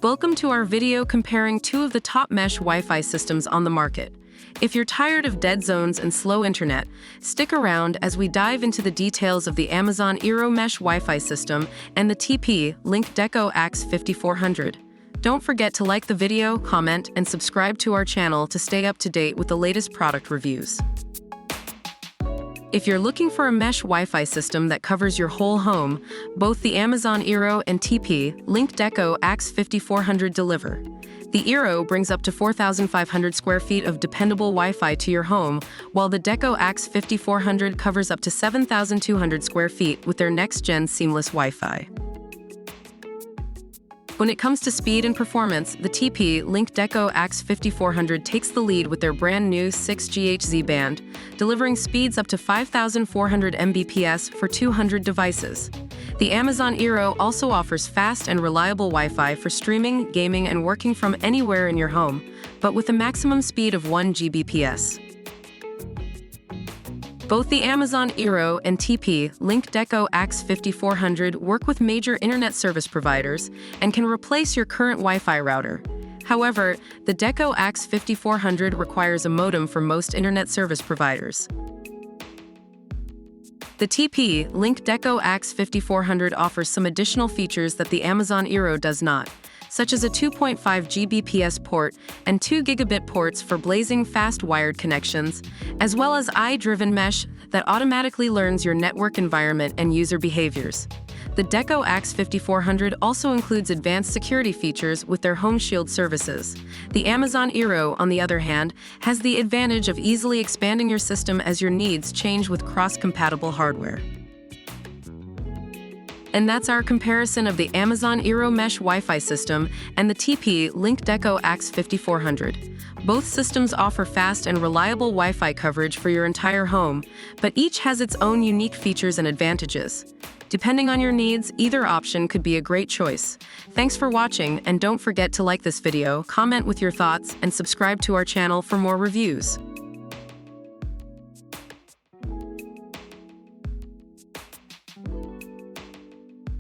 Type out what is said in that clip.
Welcome to our video comparing two of the top mesh Wi-Fi systems on the market. If you're tired of dead zones and slow internet, stick around as we dive into the details of the Amazon eero mesh Wi-Fi system and the TP-Link Deco AX 5400. Don't forget to like the video, comment, and subscribe to our channel to stay up to date with the latest product reviews. If you're looking for a mesh Wi-Fi system that covers your whole home, both the Amazon eero and TP-Link Deco AX 5400 deliver. The eero brings up to 4,500 square feet of dependable Wi-Fi to your home, while the Deco AX 5400 covers up to 7,200 square feet with their next-gen seamless Wi-Fi. When it comes to speed and performance, the TP-Link Deco AX 5400 takes the lead with their brand new 6GHz band, delivering speeds up to 5,400 Mbps for 200 devices. The Amazon eero also offers fast and reliable Wi-Fi for streaming, gaming, and working from anywhere in your home, but with a maximum speed of 1 Gbps. Both the Amazon eero and TP-Link Deco AX 5400 work with major internet service providers and can replace your current Wi-Fi router. However, the Deco AX 5400 requires a modem for most internet service providers. The TP-Link Deco AX 5400 offers some additional features that the Amazon eero does not, such as a 2.5 Gbps port and 2 gigabit ports for blazing fast wired connections, as well as AI-driven mesh that automatically learns your network environment and user behaviors. The Deco AX 5400 also includes advanced security features with their Home Shield services. The Amazon eero, on the other hand, has the advantage of easily expanding your system as your needs change with cross-compatible hardware. And that's our comparison of the Amazon eero mesh Wi-Fi system and the TP-Link Deco AX 5400. Both systems offer fast and reliable Wi-Fi coverage for your entire home, but each has its own unique features and advantages. Depending on your needs, either option could be a great choice. Thanks for watching, and don't forget to like this video, comment with your thoughts, and subscribe to our channel for more reviews.